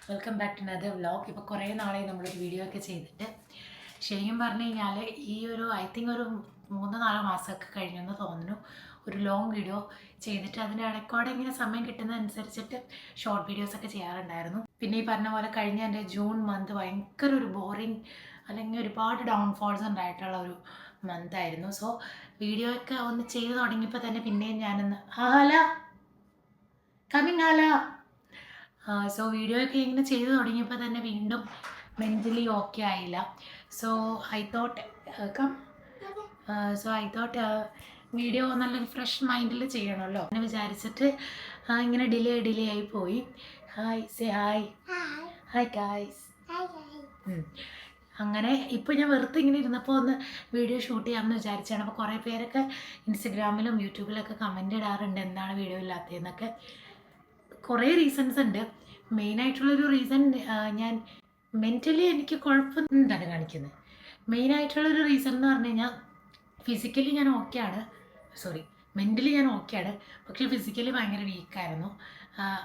Welcome back to another vlog. ഇപ്പോൾ കുറേ നാളായി നമ്മളൊരു വീഡിയോ ഒക്കെ ചെയ്തിട്ട്. ശരിക്കും പറഞ്ഞു കഴിഞ്ഞാൽ ഈ ഒരു ഐ തിങ്ക് ഒരു 3-4 മാസമൊക്കെ കഴിഞ്ഞെന്ന് തോന്നുന്നു ഒരു ലോങ് വീഡിയോ ചെയ്തിട്ട്. അതിൻ്റെ ഇടയ്ക്കോടെ ഇങ്ങനെ സമയം കിട്ടുന്നതനുസരിച്ചിട്ട് ഷോർട്ട് വീഡിയോസൊക്കെ ചെയ്യാറുണ്ടായിരുന്നു. പിന്നെ ഈ പറഞ്ഞ പോലെ കഴിഞ്ഞ എൻ്റെ ജൂൺ മന്ത് ഭയങ്കര ഒരു ബോറിങ് അല്ലെങ്കിൽ ഒരുപാട് ഡൗൺഫോൾസ് ഉണ്ടായിട്ടുള്ള ഒരു മന്തായിരുന്നു. സോ വീഡിയോ ഒക്കെ ഒന്ന് ചെയ്ത് തുടങ്ങിയപ്പോൾ തന്നെ പിന്നെയും ഞാനൊന്ന് സോ വീഡിയോ ഒക്കെ ഇങ്ങനെ ചെയ്ത് തുടങ്ങിയപ്പോൾ തന്നെ വീണ്ടും മെൻ്റലി ഓക്കെ ആയില്ല. സോ ഐ തോട്ട് വീഡിയോ നല്ലൊരു ഫ്രഷ് മൈൻഡിൽ ചെയ്യണമല്ലോ എന്ന് വിചാരിച്ചിട്ട് ഇങ്ങനെ ഡിലേ ആയി പോയി. Hi guys. അങ്ങനെ ഇപ്പോൾ ഞാൻ വെറുതെ ഇങ്ങനെ ഇരുന്നപ്പോൾ ഒന്ന് വീഡിയോ ഷൂട്ട് ചെയ്യാമെന്ന് വിചാരിച്ചാണ്. അപ്പോൾ കുറേ പേരൊക്കെ ഇൻസ്റ്റഗ്രാമിലും യൂട്യൂബിലൊക്കെ കമൻറ്റ് ഇടാറുണ്ട് എന്താണ് വീഡിയോ ഇല്ലാത്തതെന്നൊക്കെ. കുറേ റീസൺസ് ഉണ്ട്. മെയിനായിട്ടുള്ളൊരു റീസൺ ഞാൻ മെൻ്റലി എനിക്ക് കുഴപ്പം എന്താണ് കാണിക്കുന്നത്. മെയിനായിട്ടുള്ളൊരു റീസൺ എന്ന് പറഞ്ഞു കഴിഞ്ഞാൽ ഫിസിക്കലി ഞാൻ ഓക്കെയാണ്, മെൻ്റലി ഞാൻ ഓക്കെയാണ്, പക്ഷേ ഫിസിക്കലി ഭയങ്കര വീക്കായിരുന്നു.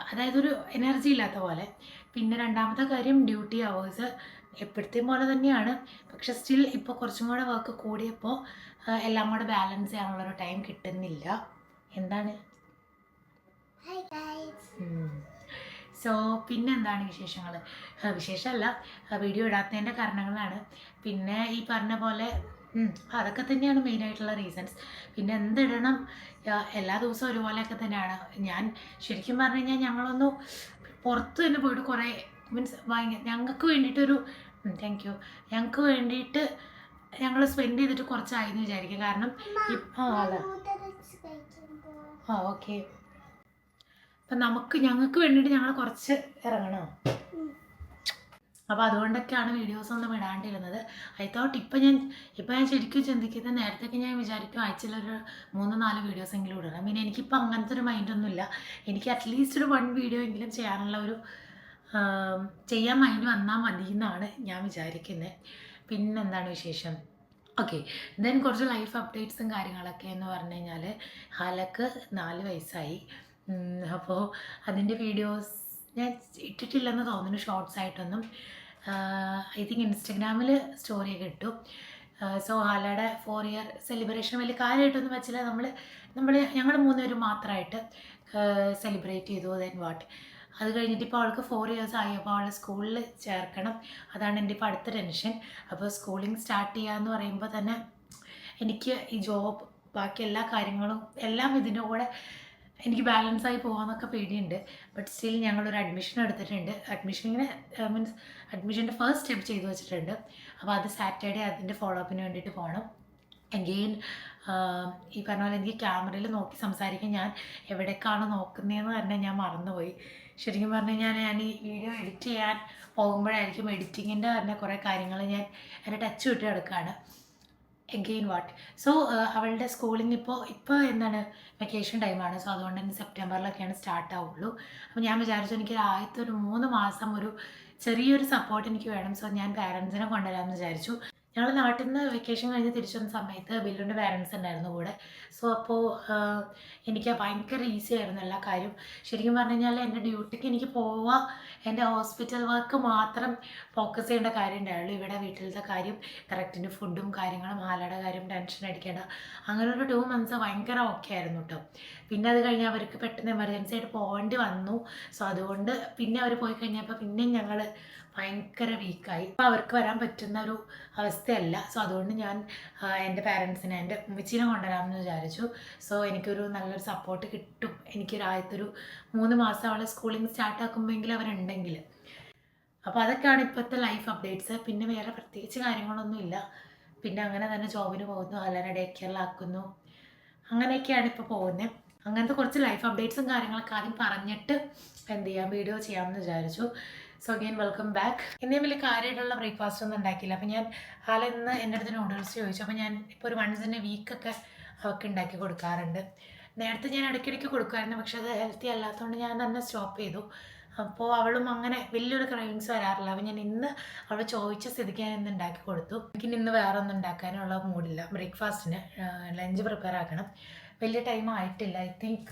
അതായത് ഒരു എനർജി ഇല്ലാത്ത പോലെ. പിന്നെ രണ്ടാമത്തെ കാര്യം ഡ്യൂട്ടി അവേഴ്സ് എപ്പോഴത്തെയും പോലെ തന്നെയാണ്, പക്ഷെ സ്റ്റിൽ ഇപ്പോൾ കുറച്ചും കൂടെ വർക്ക് കൂടിയപ്പോൾ എല്ലാം കൂടെ ബാലൻസ് ചെയ്യാനുള്ളൊരു ടൈം കിട്ടുന്നില്ല. എന്താണ് സോ പിന്നെ എന്താണ് വിശേഷങ്ങൾ? വിശേഷമല്ല, വീഡിയോ ഇടാത്തതിൻ്റെ കാരണങ്ങളാണ്. പിന്നെ ഈ പറഞ്ഞ പോലെ അതൊക്കെ തന്നെയാണ് മെയിനായിട്ടുള്ള റീസൺസ്. പിന്നെ എന്തിടണം, എല്ലാ ദിവസവും ഒരുപോലെയൊക്കെ തന്നെയാണ്. ഞാൻ ശരിക്കും പറഞ്ഞു കഴിഞ്ഞാൽ ഞങ്ങളൊന്ന് പുറത്ത് തന്നെ പോയിട്ട് കുറേ ഞങ്ങൾക്ക് വേണ്ടിയിട്ടൊരു ഞങ്ങൾക്ക് വേണ്ടിയിട്ട് ഞങ്ങൾ സ്പെൻഡ് ചെയ്തിട്ട് കുറച്ചായെന്ന് വിചാരിക്കും. കാരണം ഓക്കെ, അപ്പം ഞങ്ങൾക്ക് വേണ്ടിയിട്ട് ഞങ്ങൾ കുറച്ച് ഇറങ്ങണം. അപ്പോൾ അതുകൊണ്ടൊക്കെയാണ് വീഡിയോസൊന്നും ഇടാണ്ടിരുന്നത്. ഐ തോട്ട് ഇപ്പം ഞാൻ ശരിക്കും ചിന്തിക്കുന്നത്, നേരത്തെയൊക്കെ ഞാൻ വിചാരിക്കും ആഴ്ചയിലൊരു 3-4 വീഡിയോസ് എങ്കിലും ഇടണം. പിന്നെ എനിക്കിപ്പോൾ അങ്ങനത്തെ ഒരു മൈൻഡൊന്നുമില്ല. എനിക്ക് അറ്റ്ലീസ്റ്റ് ഒരു 1 വീഡിയോ എങ്കിലും ചെയ്യാനുള്ള ഒരു ചെയ്യാൻ മൈൻഡ് വന്നാൽ മതി എന്നാണ് ഞാൻ വിചാരിക്കുന്നത്. പിന്നെന്താണ് വിശേഷം? ഓക്കെ, ദെൻ കുറച്ച് ലൈഫ് അപ്ഡേറ്റ്സും കാര്യങ്ങളൊക്കെ എന്ന് പറഞ്ഞു കഴിഞ്ഞാൽ ഹാലക്ക് 4 വയസ്സായി. അപ്പോൾ അതിൻ്റെ വീഡിയോസ് ഞാൻ ഇട്ടിട്ടില്ലെന്ന് തോന്നുന്നു ഷോർട്സ് ആയിട്ടൊന്നും. ഐ തിങ്ക് ഇൻസ്റ്റഗ്രാമിൽ സ്റ്റോറിയൊക്കെ ഇട്ടു. സോ ഹാലയുടെ 4 ഇയർ സെലിബ്രേഷൻ വലിയ കാര്യമായിട്ടൊന്നും വെച്ചില്ല. ഞങ്ങൾ 3 പേരും മാത്രമായിട്ട് സെലിബ്രേറ്റ് ചെയ്തു. ദെൻ വാട്ട്, അത് കഴിഞ്ഞിട്ട് ഇപ്പോൾ അവൾക്ക് 4 ഇയേഴ്സ് ആയി. അപ്പോൾ അവളെ സ്കൂളിൽ ചേർക്കണം, അതാണ് എൻ്റെ ഇപ്പോൾ അടുത്ത ടെൻഷൻ. അപ്പോൾ സ്കൂളിങ് സ്റ്റാർട്ട് ചെയ്യാന്ന് പറയുമ്പോൾ തന്നെ എനിക്ക് ഈ ജോബ് ബാക്കി എല്ലാ കാര്യങ്ങളും എല്ലാം ഇതിൻ്റെ കൂടെ എനിക്ക് ബാലൻസായി പോകാമെന്നൊക്കെ പേടിയുണ്ട്. ബട്ട് സ്റ്റിൽ ഞങ്ങളൊരു അഡ്മിഷൻ എടുത്തിട്ടുണ്ട്. അഡ്മിഷൻ്റെ ഫസ്റ്റ് സ്റ്റെപ്പ് ചെയ്തു വെച്ചിട്ടുണ്ട്. അപ്പോൾ അത് സാറ്റർഡേ അതിൻ്റെ ഫോളോ അപ്പിന് വേണ്ടിയിട്ട് പോകണം. അഗെയിൻ ഈ പറഞ്ഞ പോലെ എനിക്ക് ക്യാമറയിൽ നോക്കി സംസാരിക്കാൻ ഞാൻ എവിടേക്കാണ് നോക്കുന്നതെന്ന് തന്നെ ഞാൻ മറന്നുപോയി. ശരിക്കും പറഞ്ഞു കഴിഞ്ഞാൽ ഞാൻ ഈ വീഡിയോ എഡിറ്റ് ചെയ്യാൻ പോകുമ്പോഴായിരിക്കും എഡിറ്റിങ്ങിൻ്റെ തന്നെ കുറേ കാര്യങ്ങൾ ഞാൻ എൻ്റെ ടച്ച് വിട്ട് കിടക്കുകയാണ്. എഗെയിൻ വാട്ട്, സോ അവളുടെ സ്കൂളിങ് ഇപ്പോൾ എന്താണ് വെക്കേഷൻ ടൈമാണ്. സോ അതുകൊണ്ട് തന്നെ സെപ്റ്റംബറിലൊക്കെയാണ് സ്റ്റാർട്ട് ആവുള്ളൂ. അപ്പോൾ ഞാൻ വിചാരിച്ചു എനിക്ക് ആദ്യത്തെ ഒരു 3 മാസം ഒരു ചെറിയൊരു സപ്പോർട്ട് എനിക്ക് വേണം. സോ ഞാൻ പാരൻസിനെ കൊണ്ടുവരാമെന്ന് വിചാരിച്ചു. ഞങ്ങൾ നാട്ടിൽ നിന്ന് വെക്കേഷൻ കഴിഞ്ഞ് തിരിച്ചു വന്ന സമയത്ത് ബില്ലുൻ്റെ പാരൻസ് ഉണ്ടായിരുന്നു കൂടെ. സോ അപ്പോൾ എനിക്ക് ഭയങ്കര ഈസി ആയിരുന്നു എല്ലാ കാര്യം. ശരിക്കും പറഞ്ഞു കഴിഞ്ഞാൽ എൻ്റെ ഡ്യൂട്ടിക്ക് എനിക്ക് പോവുക, എൻ്റെ ഹോസ്പിറ്റൽ വർക്ക് മാത്രം ഫോക്കസ് ചെയ്യേണ്ട കാര്യം ഉണ്ടായുള്ളൂ. ഇവിടെ വീട്ടിലത്തെ കാര്യം, കറക്റ്റിൻ്റെ ഫുഡും കാര്യങ്ങളും, ഹാലയുടെ കാര്യം ടെൻഷൻ അടിക്കേണ്ട. അങ്ങനെ ഒരു 2 months ഭയങ്കര ഓക്കെ ആയിരുന്നു കേട്ടോ. പിന്നെ അത് കഴിഞ്ഞ് അവർക്ക് പെട്ടെന്ന് എമർജൻസി ആയിട്ട് പോകേണ്ടി വന്നു. സോ അതുകൊണ്ട് പിന്നെ അവർ പോയി കഴിഞ്ഞപ്പോൾ പിന്നെയും ഞങ്ങൾ ഭയങ്കര വീക്കായി. അപ്പോൾ അവർക്ക് വരാൻ പറ്റുന്ന ഒരു അവസ്ഥയല്ല. സോ അതുകൊണ്ട് ഞാൻ എൻ്റെ പാരൻസിനെ, എൻ്റെ ഉമ്മച്ചീനെ കൊണ്ടുവരാമെന്ന് വിചാരിച്ചു. സോ എനിക്കൊരു നല്ലൊരു സപ്പോർട്ട് കിട്ടും. എനിക്കൊരു ആദ്യത്തെ 3 മാസം അവളെ സ്കൂളിങ് സ്റ്റാർട്ട് ആക്കുമ്പോഴെങ്കിലും അവരുണ്ടെങ്കിൽ. അപ്പോൾ അതൊക്കെയാണ് ഇപ്പോഴത്തെ ലൈഫ് അപ്ഡേറ്റ്സ്. പിന്നെ വേറെ പ്രത്യേകിച്ച് കാര്യങ്ങളൊന്നുമില്ല. പിന്നെ അങ്ങനെ തന്നെ ജോബിന് പോകുന്നു, എല്ലാവരും ഡേ കെയറിലാക്കുന്നു, അങ്ങനെയൊക്കെയാണ് ഇപ്പോൾ പോകുന്നത്. അങ്ങനത്തെ കുറച്ച് ലൈഫ് അപ്ഡേറ്റ്സും കാര്യങ്ങളൊക്കെ ആദ്യം പറഞ്ഞിട്ട് വീഡിയോ ചെയ്യാമെന്ന് വിചാരിച്ചു. So again welcome back. ഇന്നേ വലിയ കാര്യമായിട്ടുള്ള ബ്രേക്ക്ഫാസ്റ്റ് ഒന്നും ഉണ്ടാക്കിയില്ല. അപ്പോൾ ഞാൻ ഇന്ന് എൻ്റെ അടുത്ത് നൂഡിൽസ് ചോദിച്ചു. അപ്പോൾ ഞാൻ ഇപ്പോൾ ഒരു 1 വീക്കൊക്കെ അവൾക്ക് ഉണ്ടാക്കി കൊടുക്കാറുണ്ട്. നേരത്തെ ഞാൻ ഇടയ്ക്കിടയ്ക്ക് കൊടുക്കുമായിരുന്നു, പക്ഷെ അത് ഹെൽത്തി അല്ലാത്തതുകൊണ്ട് ഞാൻ തന്നെ സ്റ്റോപ്പ് ചെയ്തു. അപ്പോൾ അവളും അങ്ങനെ വലിയൊരു ക്രൈവിങ്സ് വരാറില്ല. അപ്പോൾ ഞാൻ ഇന്ന് അവൾ ചോദിച്ച സ്ഥിതിക്ക് ഞാൻ ഇന്ന് ഉണ്ടാക്കി കൊടുത്തു. എനിക്ക് ഇന്ന് വേറെ ഒന്നും ഉണ്ടാക്കാനുള്ള മൂഡില്ല. ബ്രേക്ക്ഫാസ്റ്റിന് ലഞ്ച് പ്രിപ്പയർ ആക്കണം. വലിയ ടൈം ആയിട്ടില്ല, ഐ തിങ്ക്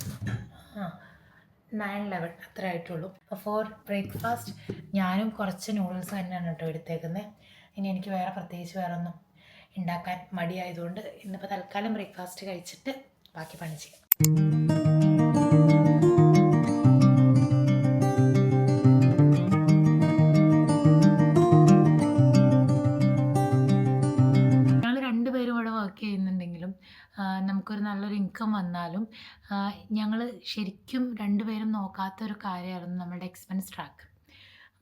9-11 അത്ര ആയിട്ടുള്ളൂ. അപ്പോൾ ഫോർ ബ്രേക്ക്ഫാസ്റ്റ് ഞാനും കുറച്ച് നൂഡിൽസ് തന്നെയാണ് കേട്ടോ എടുത്തേക്കുന്നത്. ഇനി എനിക്ക് വേറെ പ്രത്യേകിച്ച് വേറെ ഒന്നും ഉണ്ടാക്കാൻ മടിയായതുകൊണ്ട് ഇന്നിപ്പോൾ തൽക്കാലം ബ്രേക്ക്ഫാസ്റ്റ് കഴിച്ചിട്ട് ബാക്കി പണി ചെയ്യാം. ചെയ്യുന്നുണ്ടെങ്കിലും നമുക്കൊരു നല്ലൊരു ഇൻകം വന്നാലും ഞങ്ങൾ ശരിക്കും രണ്ടുപേരും നോക്കാത്തൊരു കാര്യമായിരുന്നു നമ്മളുടെ എക്സ്പെൻസ് ട്രാക്ക്.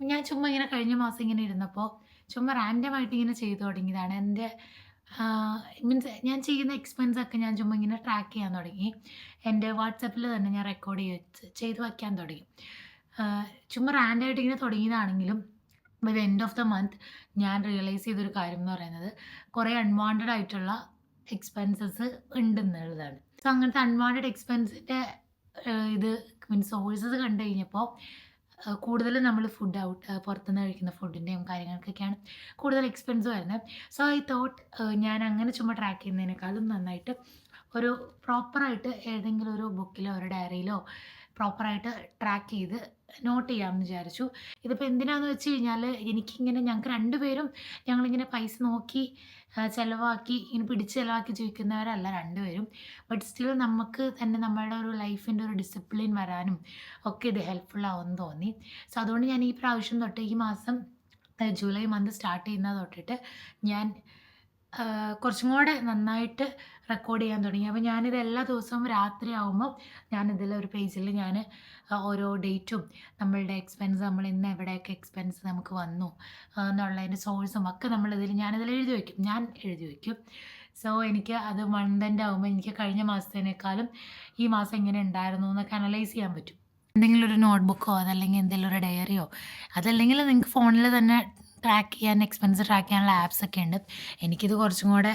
ഞാൻ ചുമ്മാ ഇങ്ങനെ കഴിഞ്ഞ മാസം ഇങ്ങനെ ഇരുന്നപ്പോൾ ചുമ്മാ റാൻഡമായിട്ട് ഇങ്ങനെ ചെയ്തു തുടങ്ങിയതാണ്. എൻ്റെ മീൻസ് ഞാൻ ചെയ്യുന്ന എക്സ്പെൻസൊക്കെ ഞാൻ ചുമ്മാ ഇങ്ങനെ ട്രാക്ക് ചെയ്യാൻ തുടങ്ങി. എൻ്റെ വാട്സപ്പിൽ തന്നെ ഞാൻ റെക്കോർഡ് ചെയ്ത് വയ്ക്കാൻ തുടങ്ങി. ചുമ്മാ റാൻഡായിട്ട് ഇങ്ങനെ തുടങ്ങിയതാണെങ്കിലും by the end of the month ഞാൻ റിയലൈസ് ചെയ്തൊരു കാര്യം എന്ന് പറയുന്നത് കുറേ അൺവാണ്ടഡ് ആയിട്ടുള്ള എക്സ്പെൻസസ് ഉണ്ടെന്നുള്ളതാണ്. സോ അങ്ങനത്തെ അൺവാണ്ടഡ് എക്സ്പെൻസിൻ്റെ ഇത് മീൻസ് സോഴ്സസ് കണ്ടു കഴിഞ്ഞപ്പോൾ കൂടുതലും നമ്മൾ ഫുഡ് പുറത്തുനിന്ന് കഴിക്കുന്ന ഫുഡിൻ്റെയും കാര്യങ്ങൾക്കൊക്കെയാണ് കൂടുതൽ എക്സ്പെൻസ് വരുന്നത്. സോ ഐ തോട്ട് ഞാൻ അങ്ങനെ ചുമ്മാ ട്രാക്ക് ചെയ്യുന്നതിനേക്കാളും നന്നായിട്ട് ഒരു പ്രോപ്പറായിട്ട് ഏതെങ്കിലും ഒരു ബുക്കിലോ ഒരു ഡയറിയിലോ പ്രോപ്പറായിട്ട് ട്രാക്ക് ചെയ്ത് നോട്ട് ചെയ്യാമെന്ന് വിചാരിച്ചു. ഇതിപ്പോൾ എന്തിനാണെന്ന് വെച്ച് കഴിഞ്ഞാൽ എനിക്കിങ്ങനെ ഞങ്ങൾക്ക് രണ്ടുപേരും ഞങ്ങളിങ്ങനെ പൈസ നോക്കി ചിലവാക്കി ഇങ്ങനെ പിടിച്ച് ചിലവാക്കി ജീവിക്കുന്നവരല്ല രണ്ടുപേരും. ബട്ട് സ്റ്റിൽ നമുക്ക് തന്നെ നമ്മളുടെ ഒരു ലൈഫിൻ്റെ ഒരു ഡിസിപ്ലിൻ വരാനും ഒക്കെ ഇത് ഹെൽപ്ഫുൾ ആവുമെന്ന് തോന്നി. സോ അതുകൊണ്ട് ഞാൻ ഈ പ്രാവശ്യം തൊട്ട് ഈ മാസം ജൂലൈ മന്ത് സ്റ്റാർട്ട് ചെയ്യുന്നത് തൊട്ടിട്ട് ഞാൻ കുറച്ചും കൂടെ നന്നായിട്ട് റെക്കോർഡ് ചെയ്യാൻ തുടങ്ങി. അപ്പോൾ ഞാനിത് എല്ലാ ദിവസവും രാത്രി ആകുമ്പോൾ ഞാനിതിലൊരു പേജിൽ ഞാൻ ഓരോ ഡേറ്റും നമ്മളുടെ എക്സ്പെൻസ് നമ്മൾ ഇന്ന് എവിടെയൊക്കെ എക്സ്പെൻസ് നമുക്ക് വന്നു എന്നുള്ളതിൻ്റെ സോഴ്സും ഒക്കെ ഞാനിതിൽ എഴുതി വയ്ക്കും. സോ എനിക്ക് അത് മന്ത് എൻഡ് ആകുമ്പോൾ എനിക്ക് കഴിഞ്ഞ മാസത്തേനേക്കാളും ഈ മാസം എങ്ങനെ ഉണ്ടായിരുന്നു എന്നൊക്കെ അനലൈസ് ചെയ്യാൻ പറ്റും. എന്തെങ്കിലും ഒരു നോട്ട്ബുക്കോ അതല്ലെങ്കിൽ എന്തെങ്കിലും ഒരു ഡയറിയോ അതല്ലെങ്കിൽ നിങ്ങൾക്ക് ഫോണിൽ തന്നെ എക്സ്പെൻസ് ട്രാക്ക് ചെയ്യാനുള്ള ആപ്സൊക്കെ ഉണ്ട്. എനിക്കിത് കുറച്ചും കൂടെ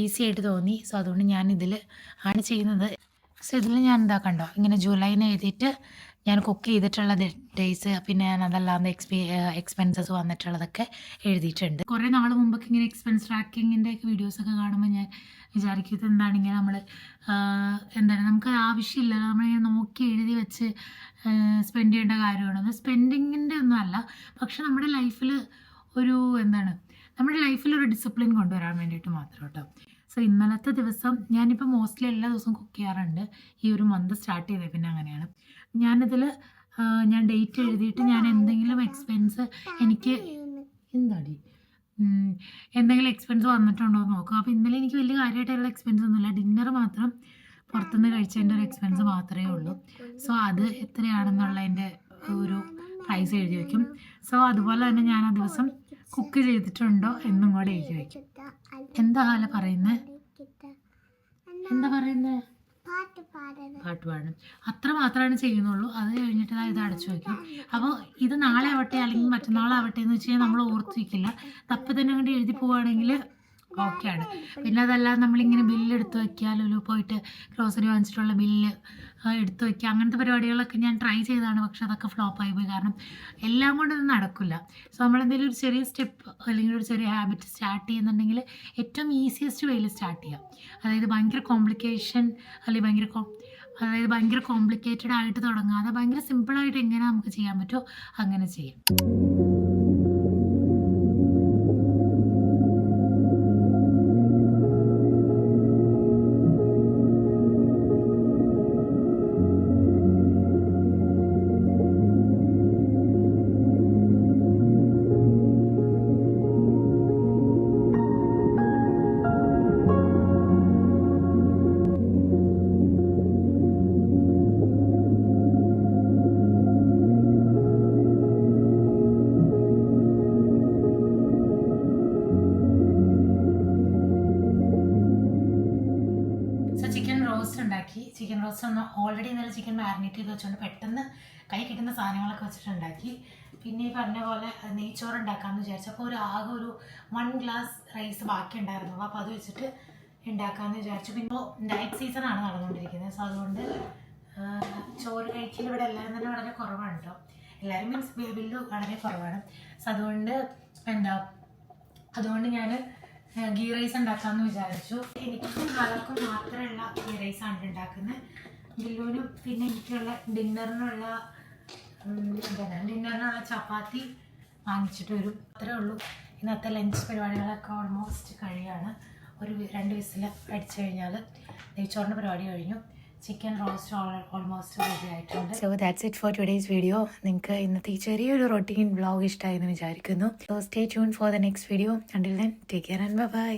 ഈസി ആയിട്ട് തോന്നി. സോ അതുകൊണ്ട് ഞാൻ ഇതിൽ ആണ് ചെയ്യുന്നത്. സോ ഇതിൽ ഞാൻ കണ്ടോ ഇങ്ങനെ ജൂലൈന്ന് എഴുതിയിട്ട് ഞാൻ കുക്ക് ചെയ്തിട്ടുള്ള ഡേയ്സ് പിന്നെ ഞാൻ അതല്ലാതെ എക്സ്പെൻസസ് വന്നിട്ടുള്ളതൊക്കെ എഴുതിയിട്ടുണ്ട്. കുറേ നാൾ മുമ്പൊക്കെ ഇങ്ങനെ എക്സ്പെൻസ് ട്രാക്കിങ്ങിൻ്റെ ഒക്കെ വീഡിയോസൊക്കെ കാണുമ്പോൾ ഞാൻ വിചാരിക്കും ഇതെന്താണ് ഇങ്ങനെ നമ്മൾ നമുക്ക് ആവശ്യമില്ല നമ്മളിങ്ങനെ നോക്കി എഴുതി വെച്ച് സ്പെൻഡ് ചെയ്യേണ്ട കാര്യമാണ്. സ്പെൻഡിങ്ങിൻ്റെ ഒന്നും അല്ല, പക്ഷെ നമ്മുടെ ലൈഫിൽ നമ്മുടെ ലൈഫിലൊരു ഡിസിപ്ലിൻ കൊണ്ടുവരാൻ വേണ്ടിയിട്ട് മാത്രം കേട്ടോ. സോ ഇന്നലത്തെ ദിവസം ഞാനിപ്പോൾ മോസ്റ്റ്ലി എല്ലാ ദിവസവും കുക്ക് ചെയ്യാറുണ്ട്. ഈ ഒരു മന്ത് സ്റ്റാർട്ട് ചെയ്തത് പിന്നെ അങ്ങനെയാണ്. ഞാനിതിൽ ഞാൻ ഡേറ്റ് എഴുതിയിട്ട് ഞാൻ എന്തെങ്കിലും എക്സ്പെൻസ് എനിക്ക് എന്തെങ്കിലും എക്സ്പെൻസ് വന്നിട്ടുണ്ടോ എന്ന് നോക്കും. അപ്പോൾ ഇന്നലെ എനിക്ക് വലിയ കാര്യമായിട്ടുള്ള എക്സ്പെൻസ് ഒന്നുമില്ല. ഡിന്നർ മാത്രം പുറത്തുനിന്ന് കഴിച്ചതിൻ്റെ ഒരു എക്സ്പെൻസ് മാത്രമേ ഉള്ളൂ. സോ അത് എത്രയാണെന്നുള്ളതിൻ്റെ ഒരു പ്രൈസ് എഴുതി വയ്ക്കും. സോ അതുപോലെ തന്നെ ഞാൻ ആ ദിവസം കുക്ക് ചെയ്തിട്ടുണ്ടോ എന്നും കൂടെ എഴുതി വയ്ക്കും. എന്താ പറയുന്നത് പാട്ട് പാടണം അത്ര മാത്രമാണ് ചെയ്യുന്നുള്ളൂ. അത് കഴിഞ്ഞിട്ട് ഇത് അടച്ചു വയ്ക്കും. അപ്പോൾ ഇത് നാളെ ആവട്ടെ അല്ലെങ്കിൽ മറ്റന്നാളാവട്ടെ എന്ന് വെച്ച് കഴിഞ്ഞാൽ നമ്മൾ ഓർത്ത് വയ്ക്കില്ല. തപ്പ് തന്നെ അങ്ങോട്ട് എഴുതി പോവുകയാണെങ്കിൽ ഓക്കെയാണ്. പിന്നെ അതല്ലാതെ നമ്മളിങ്ങനെ ബില്ല് എടുത്ത് വയ്ക്കാമല്ലോ, പോയിട്ട് ഗ്രോസറി വാങ്ങിച്ചിട്ടുള്ള ബില്ല് എടുത്ത് വയ്ക്കുക അങ്ങനത്തെ പരിപാടികളൊക്കെ ഞാൻ ട്രൈ ചെയ്തതാണ്. പക്ഷെ അതൊക്കെ ഫ്ലോപ്പായി പോയി. കാരണം എല്ലാം കൊണ്ടൊന്നും നടക്കില്ല. സോ നമ്മളെന്തെങ്കിലും ഒരു ചെറിയ സ്റ്റെപ്പ് അല്ലെങ്കിൽ ഒരു ചെറിയ ഹാബിറ്റ് സ്റ്റാർട്ട് ചെയ്യുന്നുണ്ടെങ്കിൽ ഏറ്റവും ഈസിയസ്റ്റ് വേയിൽ സ്റ്റാർട്ട് ചെയ്യാം. അതായത് ഭയങ്കര കോംപ്ലിക്കേറ്റഡ് ആയിട്ട് തുടങ്ങാതെ ഭയങ്കര സിമ്പിളായിട്ട് എങ്ങനെ നമുക്ക് ചെയ്യാൻ പറ്റുമോ അങ്ങനെ ചെയ്യാം. ചിക്കൻ റോസ്റ്റ് ഒന്ന് ഓൾറെഡി ഇന്നലെ ചിക്കൻ മാരിനേറ്റ് ചെയ്ത് വെച്ചുകൊണ്ട് പെട്ടെന്ന് കൈ കിട്ടുന്ന സാധനങ്ങളൊക്കെ വെച്ചിട്ടുണ്ടാക്കി. പിന്നെ ഈ പറഞ്ഞ പോലെ നെയ്ച്ചോറ് ഉണ്ടാക്കാമെന്ന് വിചാരിച്ചപ്പോൾ ആകെ ഒരു 1 ഗ്ലാസ് റൈസ് ബാക്കി ഉണ്ടായിരുന്നു. അപ്പോൾ അത് വെച്ചിട്ട് ഉണ്ടാക്കാമെന്ന് വിചാരിച്ചു. പിന്നെ ഇപ്പോൾ നൈറ്റ് സീസണാണ് നടന്നുകൊണ്ടിരിക്കുന്നത്. സോ അതുകൊണ്ട് ചോറ് കഴിക്കൽ ഇവിടെ എല്ലാവരും തന്നെ വളരെ കുറവാണ് കേട്ടോ. എല്ലാവരും മീൻസ് ബില്ല് വളരെ കുറവാണ്. സോ അതുകൊണ്ട് ഞാൻ ഗീ റൈസ് ഉണ്ടാക്കാമെന്ന് വിചാരിച്ചു. എനിക്കും ആൾക്കും മാത്രമുള്ള ഗീ റൈസാണ് ഉണ്ടാക്കുന്നത്. ബില്ലുവിനും പിന്നെ എനിക്കുള്ള ഡിന്നറിനുള്ള ചപ്പാത്തി വാങ്ങിച്ചിട്ട് വരും. അത്രേ ഉള്ളൂ. ഇന്നത്തെ ലഞ്ച് പരിപാടികളൊക്കെ ഓൾമോസ്റ്റ് കഴിയാണ്. ഒരു 2 വിസിൽ അടിച്ചു കഴിഞ്ഞാൽ നെയ്ച്ചോറിൻ്റെ പരിപാടി കഴിഞ്ഞു. ചിക്കൻ റോസ്റ്റ് ഓൾമോസ്റ്റ് റെഡി ആയിട്ടുണ്ട്. So that's it for today's video. നിങ്ങൾക്ക് ഇന്നത്തെ ഈ ചെറിയൊരു റൊട്ടീൻ വ്ളോഗ് ഇഷ്ടമായെന്ന് വിചാരിക്കുന്നു. So stay tune for the next video. Until then take care and by.